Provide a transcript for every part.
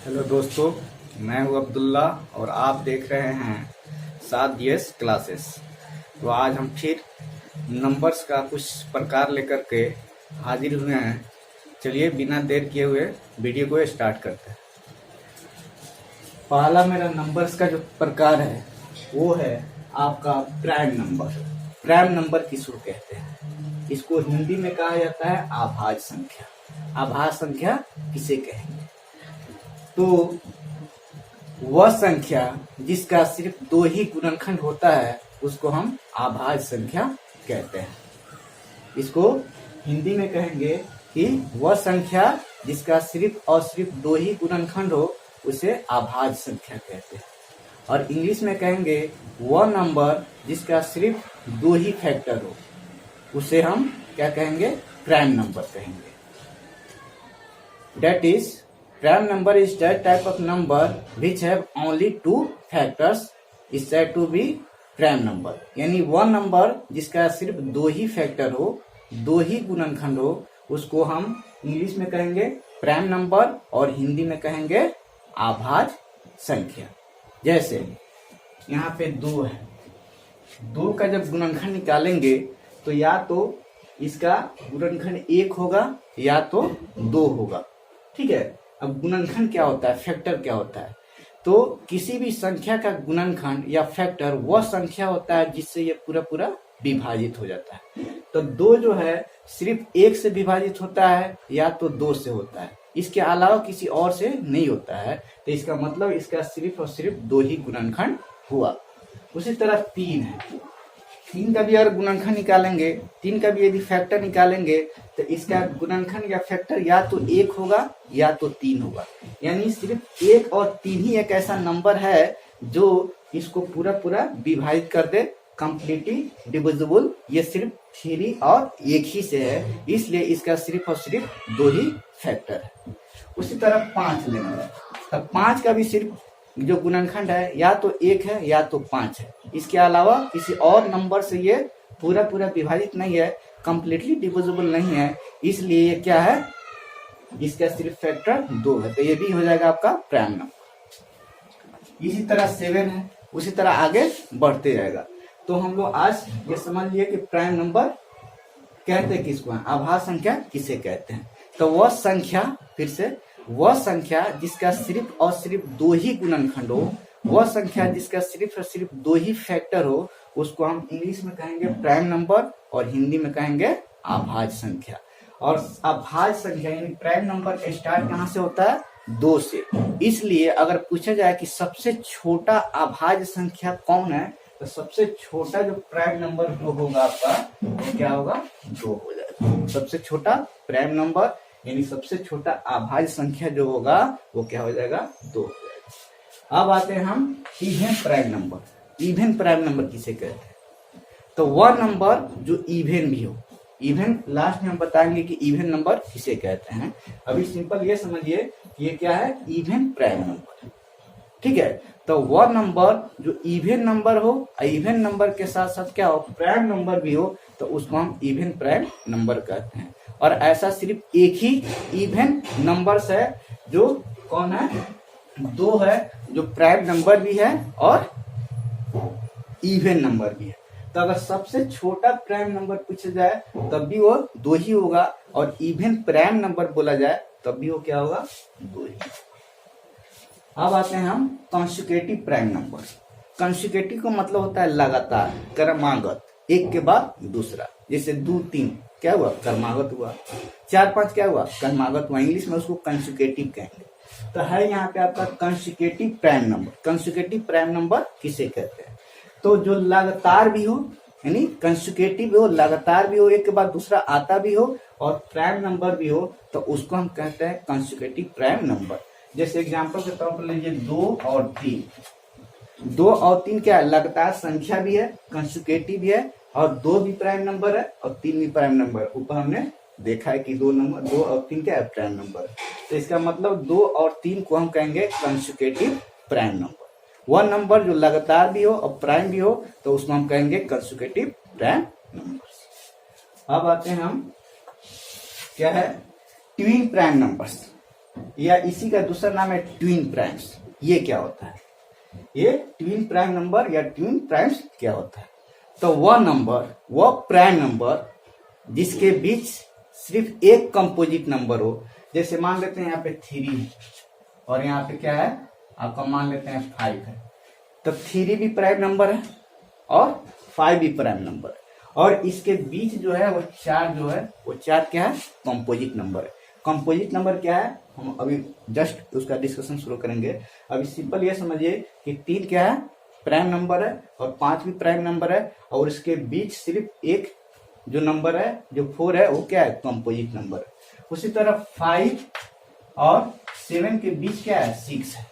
Hello दोस्तों, मैं हूं अब्दुल्ला और आप देख रहे हैं सात DS क्लासेस। तो आज हम फिर नंबर्स का कुछ प्रकार लेकर के हाजिर हुए हैं। चलिए बिना देर किए हुए वीडियो को स्टार्ट करते हैं। पहला मेरा नंबर्स का जो प्रकार है वो है आपका प्राइम नंबर। प्राइम नंबर किसको कहते हैं? इसको हिंदी में कहा जाता है आभाज्य संख्या। आभाज्य संख्या किसे कहेंगे? तो वह संख्या जिसका सिर्फ दो ही गुणनखंड होता है उसको हम आभाज्य संख्या कहते हैं। इसको हिंदी में कहेंगे कि वह संख्या जिसका सिर्फ और सिर्फ दो ही गुणनखंड हो उसे आभाज्य संख्या कहते हैं। और इंग्लिश में कहेंगे वह नंबर जिसका सिर्फ दो ही फैक्टर हो उसे हम क्या कहेंगे? प्राइम नंबर कहेंगे। That is, prime number is that type of number which have only two factors is said to be prime number। यानी वह नंबर जिसका सिर्फ दो ही फैक्टर हो, दो ही गुणनखंड हो, उसको हम इंग्लिश में कहेंगे प्राइम नंबर और हिंदी में कहेंगे आभाज्य संख्या। जैसे यहाँ पे दो है, दो का जब गुणनखंड निकालेंगे तो या तो इसका गुणनखंड एक होगा या तो दो होगा। ठीक है। अब गुणनखंड क्या होता है, फैक्टर क्या होता है? तो किसी भी संख्या का गुणनखंड या फैक्टर वह संख्या होता है जिससे ये पूरा पूरा विभाजित हो जाता है। तो दो जो है सिर्फ एक से विभाजित होता है या तो दो से होता है, इसके अलावा किसी और से नहीं होता है। तो इसका मतलब इसका सिर्फ और सिर्फ दो ही गुणनखंड हुआ। उसी तरह तीन है, तीन का भी अगर गुणनखंड निकालेंगे, तीन का भी यदि फैक्टर निकालेंगे तो इसका गुणनखंड या फैक्टर या तो एक होगा या तो तीन होगा। यानी सिर्फ एक और तीन ही एक ऐसा नंबर है जो इसको पूरा पूरा विभाजित कर दे, कंप्लीटली डिविजिबल। ये सिर्फ थ्री और एक ही से है, इसलिए इसका सिर्फ और सिर्फ दो ही फैक्टर है। उसी तरह पांच लेना है, तो पांच का भी सिर्फ जो गुणनखंड है या तो एक है या तो पांच है, इसके अलावा किसी और नंबर से ये पूरा पूरा विभाजित नहीं है, कंप्लीटली डिविजिबल नहीं है, इसलिए ये क्या है? इसका सिर्फ फैक्टर दो है। तो ये भी हो जाएगा आपका प्राइम नंबर। इसी तरह सेवन है, उसी तरह आगे बढ़ते जाएगा। तो हम लोग आज ये समझ लिए कि प्राइम नंबर कहते किसको है, आभाज्य संख्या किसे कहते हैं। तो वह संख्या, फिर से वह संख्या जिसका सिर्फ और सिर्फ दो ही गुणनखंड हो, वह संख्या जिसका सिर्फ और सिर्फ दो ही फैक्टर हो, उसको हम इंग्लिश में कहेंगे प्राइम नंबर और हिंदी में कहेंगे आभाज्य संख्या। और आभाज्य संख्या यानी प्राइम नंबर का स्टार्ट कहाँ से होता है? दो से। इसलिए अगर पूछा जाए कि सबसे छोटा आभाज्य संख्या कौन है, तो सबसे छोटा जो प्राइम नंबर जो होगा आपका वो क्या होगा? दो हो जाएगा। सबसे छोटा प्राइम नंबर यानी सबसे छोटा आभाज्य संख्या जो होगा वो क्या हो जाएगा? दो हो जाएगा। अब आते हैं हम even prime number. Even prime number किसे कहते हैं? तो वह नंबर जो इवन भी हो, इवन लास्ट में हम बताएंगे कि इवन नंबर किसे कहते हैं। अभी सिंपल ये समझिए कि ये क्या है? Even prime number. ठीक है। तो वह नंबर जो इवन नंबर हो, इवन नंबर के साथ साथ क्या हो? प्राइम नंबर भी हो, तो उसको हम इवन प्राइम नंबर कहते हैं। और ऐसा सिर्फ एक ही इवन नंबर्स है जो कौन है? दो है, जो प्राइम नंबर भी है और इवन नंबर भी है। तो अगर सबसे छोटा प्राइम नंबर पूछा जाए तब भी वो दो ही होगा, और इवन प्राइम नंबर बोला जाए तब भी वो क्या होगा? दो ही। अब आते हैं हम कॉन्सिक्यूटिव प्राइम नंबर। कॉन्सिक्यूटिव का मतलब होता है लगातार, क्रमागत, एक के बाद दूसरा। जैसे दो तीन क्या हुआ? क्रमागत हुआ। चार पांच क्या हुआ? क्रमागत हुआ। इंग्लिश में उसको कॉन्सिक्यूटिव कहेंगे। तो है यहाँ पे आपका consecutive prime number. Consecutive prime number किसे कहते हैं? तो जो लगातार भी हो, यानी कॉन्सिक्यूटिव हो, लगातार भी हो, एक के बाद दूसरा आता भी हो, और प्राइम नंबर भी हो, तो उसको हम कहते हैं कॉन्सिक्यूटिव प्राइम नंबर। जैसे एग्जांपल के तौर पर लीजिए दो और तीन। दो और तीन क्या है? लगातार संख्या भी है, कॉन्सिक्यूटिव भी है, और दो भी प्राइम नंबर है और तीन भी प्राइम नंबर है। ऊपर हमने देखा है कि दो और तीन क्या है? Prime number. तो इसका मतलब दो और तीन को हम कहेंगे कॉन्सिक्यूटिव प्राइम नंबर। वह नंबर जो लगातार भी हो और प्राइम भी हो, तो उसको हम कहेंगे कॉन्सिक्यूटिव प्राइम नंबर। अब आते हैं हम क्या है? Twin prime numbers. या इसी का दूसरा नाम है ट्विन प्राइम्स। ये क्या होता है? ये ट्विन प्राइम नंबर या ट्विन प्राइम्स क्या होता है? तो वह नंबर, वह प्राइम नंबर जिसके बीच सिर्फ एक कंपोजिट नंबर हो। जैसे मान लेते हैं यहाँ पे 3 है और यहाँ पे क्या है आपका, मान लेते हैं 5 है। तो 3 भी प्राइम नंबर है और 5 भी प्राइम नंबर है, और इसके बीच जो है वो 4 जो है वो 4 क्या है? कंपोजिट नंबर है। कंपोजिट नंबर क्या है हम अभी जस्ट उसका डिस्कशन शुरू करेंगे। अभी सिंपल ये समझिए कि 3 क्या है? प्राइम नंबर है और 5 भी प्राइम नंबर है, और इसके बीच सिर्फ एक जो नंबर है जो 4 है वो क्या है? कंपोजिट नंबर है। उसी तरह 5 और 7 के बीच क्या है? 6 है।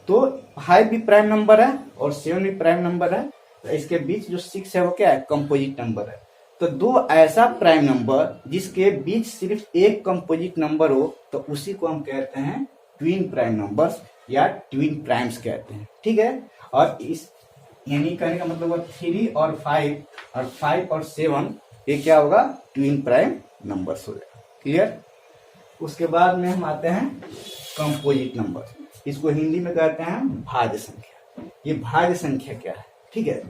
तो 5 भी प्राइम नंबर है और 7 भी प्राइम नंबर है, तो इसके बीच जो 6 है वो क्या है? कंपोजिट नंबर है। तो दो ऐसा प्राइम नंबर जिसके बीच सिर्फ एक कंपोजिट नंबर हो तो उसी को हम कहते हैं ट्विन प्राइम नंबर्स या ट्विन प्राइम्स कहते हैं। ठीक है, और इस यानी कहने का मतलब 3 और 5 और 5 और 7 ये क्या होगा? ट्विन प्राइम नंबर्स हो जाएगा। क्लियर? उसके बाद में हम आते हैं कंपोजिट नंबर। इसको हिंदी में कहते हैं भाज्य संख्या। ये भाज्य संख्या क्या है? ठीक है,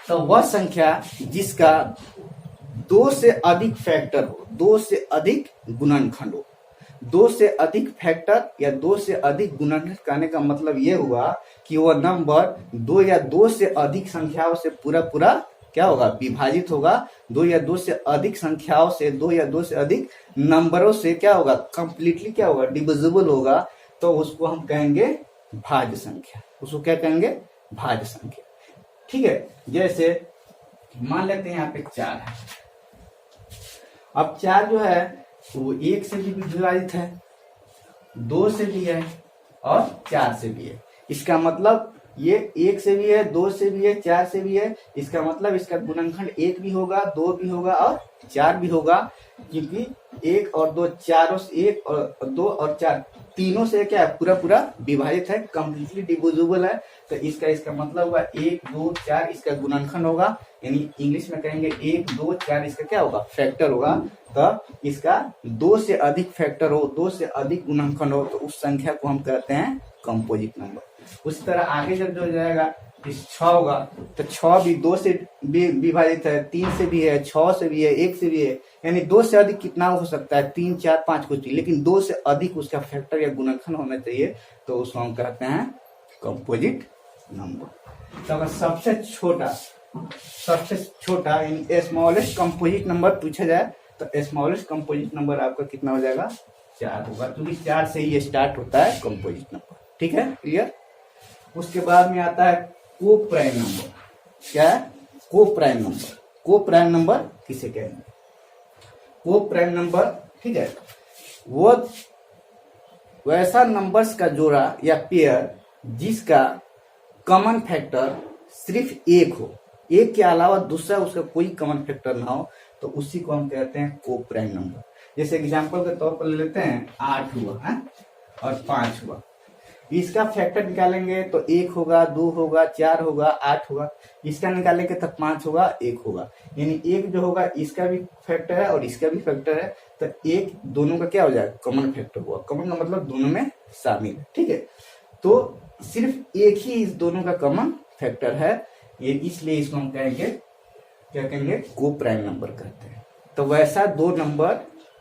तो वह संख्या जिसका 2 से अधिक फैक्टर हो, 2 से अधिक गुणनखंड हो। 2 से अधिक फैक्टर या 2 से अधिक गुणनखंड कहने का मतलब ये हुआ कि वह नंबर 2 या 2 से अधिक संख्याओं से पूरा पूरा क्या होगा? विभाजित होगा। 2 या 2 से अधिक संख्याओं से, 2 या 2 से अधिक नंबरों से क्या होगा? कंप्लीटली क्या होगा? डिविजिबल होगा। तो उसको हम कहेंगे भाज्य संख्या। उसको क्या कहेंगे? भाज्य संख्या। ठीक है, जैसे मान लेते हैं यहाँ पे 4 है। अब 4 जो है वो 1 से भी विभाजित है, 2 से भी है और 4 से भी है। इसका मतलब ये 1 से भी है, 2 से भी है, 4 से भी है। इसका मतलब इसका गुणनखंड 1 भी होगा, 2 भी होगा और 4 भी होगा, क्योंकि 1 और 2 चारों से, 1 और 2 और 4 तीनों से क्या है? पूरा पूरा विभाजित है, कंप्लीटली डिविजिबल है। तो इसका मतलब हुआ 1, 2, 4 इसका गुणनखंड होगा, यानी इंग्लिश में कहेंगे 1, 2, 4 इसका क्या होगा? फैक्टर होगा। तो इसका 2 से अधिक फैक्टर हो, 2 से अधिक गुणनखंड हो तो उस संख्या को हम कहते हैं कंपोजिट नंबर। उसी तरह आगे जब जो जाएगा 6 होगा, तो 6 भी 2 से विभाजित है, 3 से भी है, 6 से भी है, 1 से भी है। यानी 2 से अधिक कितना हो सकता है? 3, 4, 5 कुछ, लेकिन 2 से अधिक उसका फैक्टर या गुणनखंड होना चाहिए, तो उसको हम कहते हैं कंपोजिट नंबर। तो अगर सबसे छोटा यानी स्मॉलेस्ट कंपोजिट नंबर पूछा जाए तो स्मॉलेस्ट कंपोजिट नंबर आपका कितना हो जाएगा? 4 होगा, क्योंकि 4 से ही स्टार्ट होता है कंपोजिट नंबर। ठीक है, क्लियर? उसके बाद में आता है को प्राइम नंबर। क्या है? को प्राइम नंबर। को प्राइम नंबर किसे कहेंगे? को प्राइम नंबर, ठीक है, वो वैसा नंबर्स का जोड़ा या पेयर जिसका कॉमन फैक्टर सिर्फ 1 हो, 1 के अलावा दूसरा उसका कोई कॉमन फैक्टर ना हो, तो उसी को हम कहते हैं को प्राइम नंबर। जैसे एग्जांपल के तौर पर ले लेते हैं 8 हुआ है और 5 हुआ। इसका फैक्टर निकालेंगे तो 1 होगा, 2 होगा, 4 होगा, 8 होगा। इसका निकालेंगे तो 5 होगा, 1 होगा। यानी 1 जो होगा इसका भी फैक्टर है और इसका भी फैक्टर है, तो 1 दोनों का क्या हो जाएगा? कॉमन फैक्टर हुआ। कॉमन का मतलब दोनों में शामिल है। ठीक है, तो सिर्फ एक ही इस दोनों का कॉमन फैक्टर है, ये इसलिए इसको हम कहेंगे, क्या कहेंगे? को प्राइम नंबर कहते हैं। तो वैसा 2 नंबर,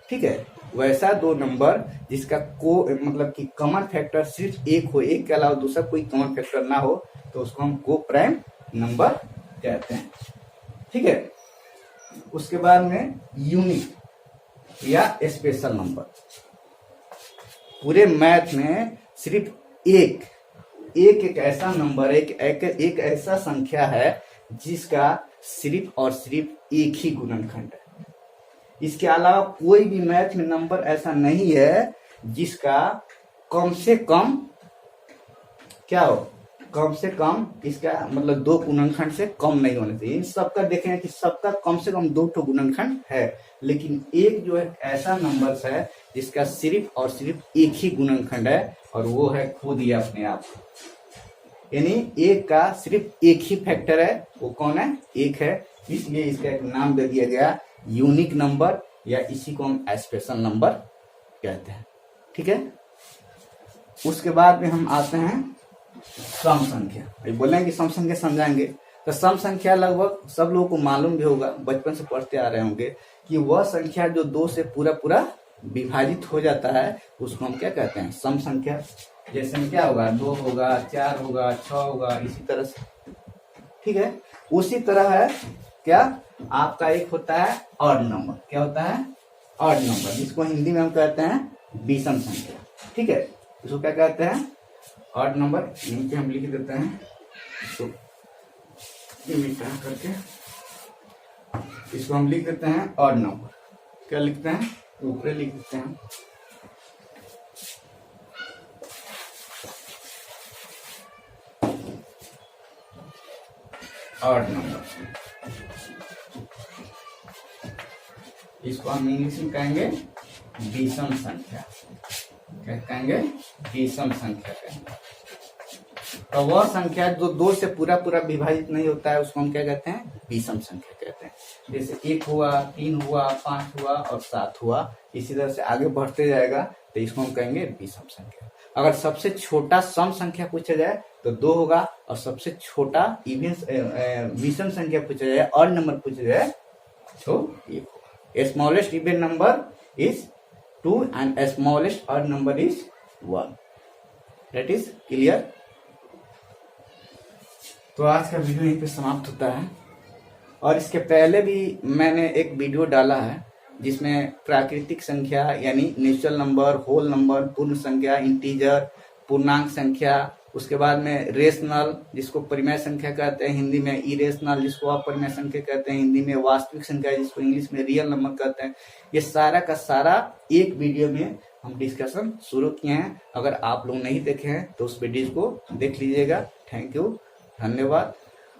ठीक है, वैसा 2 नंबर जिसका को मतलब कि कॉमन फैक्टर सिर्फ 1 हो, 1 के अलावा दूसरा कोई कॉमन फैक्टर ना हो, तो उसको हम को प्राइम नंबर कहते हैं। ठीक है, उसके बाद में यूनिक या स्पेशल नंबर। पूरे मैथ में सिर्फ एक ऐसा नंबर, एक ऐसा संख्या है जिसका सिर्फ और सिर्फ एक ही गुणनखंड है। इसके अलावा कोई भी मैथ में नंबर ऐसा नहीं है जिसका कम से कम क्या हो? कम से कम इसका मतलब 2 गुणनखंड से कम नहीं होना चाहिए। इन सबका देखें कि सबका कम से कम 2 गुणनखंड है, लेकिन एक जो है ऐसा नंबर है जिसका सिर्फ और सिर्फ एक ही गुणनखंड है, और वो है खुद ही अपने आप। यानी एक का सिर्फ एक ही फैक्टर है, वो कौन है? 1 है। इसलिए इसका एक नाम दे दिया गया यूनिक नंबर, या इसी को हम स्पेशल नंबर कहते हैं। ठीक है, उसके बाद में हम आते हैं सम संख्या। ये बोलेंगे कि सम संख्या समझाएंगे, तो सम संख्या लगभग सब लोगों को मालूम भी होगा, बचपन से पढ़ते आ रहे होंगे कि वह संख्या जो 2 से पूरा पूरा विभाजित हो जाता है उसको हम क्या कहते हैं, सम संख्या। जैसे में क्या होगा, 2 होगा, 4 होगा, 6 होगा, इसी तरह से। ठीक है, उसी तरह है क्या, आपका एक होता है ऑड नंबर। क्या होता है, ऑड नंबर, जिसको हिंदी में हम कहते हैं विषम संख्या। ठीक है, इसको क्या कहते हैं, ऑड नंबर। नीचे हम लिख देते हैं इसको मिटा करके, इसको हम लिख देते हैं ऑड नंबर। क्या लिखते हैं, ऊपर लिख देते हैं ऑड नंबर। इसको हम इंग्लिश में कहेंगे विषम संख्या। क्या कहेंगे, विषम संख्या कहेंगे। तो वह संख्या जो 2 से पूरा पूरा विभाजित नहीं होता है उसको हम क्या कहते हैं, विषम संख्या कहते हैं। जैसे 1 हुआ, 3 हुआ, 5 हुआ और 7 हुआ, इसी तरह से आगे बढ़ते जाएगा, तो इसको हम कहेंगे विषम संख्या। अगर सबसे छोटा सम संख्या पूछा जाए तो 2 होगा, और सबसे छोटा विषम संख्या पूछा जाए, ऑड नंबर पूछा जाए तो 1 होगा। Smallest even number is 2 and smallest odd number is 1. That is clear? तो आज का वीडियो यहीं पे समाप्त होता है। और इसके पहले भी मैंने एक वीडियो डाला है जिसमें प्राकृतिक संख्या यानी नेचुरल नंबर, होल नंबर, पूर्ण संख्या, इंटीजर, पूर्णांक संख्या, उसके बाद में रेशनल जिसको परिमेय संख्या कहते हैं हिंदी में, इरेशनल जिसको अपरिमेय संख्या कहते हैं हिंदी में, वास्तविक संख्या जिसको इंग्लिश में रियल नंबर कहते हैं। ये सारा का सारा एक वीडियो में हम डिस्कशन शुरू किए हैं। अगर आप लोग नहीं देखे हैं तो उस वीडियो को देख लीजिएगा। थैंक यू, धन्यवाद।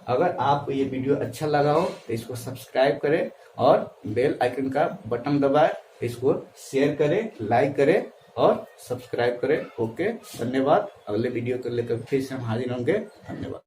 अगर आपको ये वीडियो अच्छा लगा हो तो इसको सब्सक्राइब करें और बेल आइकन का बटन दबाएं, इसको शेयर करें, लाइक करें और सब्सक्राइब करें। ओके, धन्यवाद। अगले वीडियो को लेकर फिर से हम हाजिर होंगे। धन्यवाद।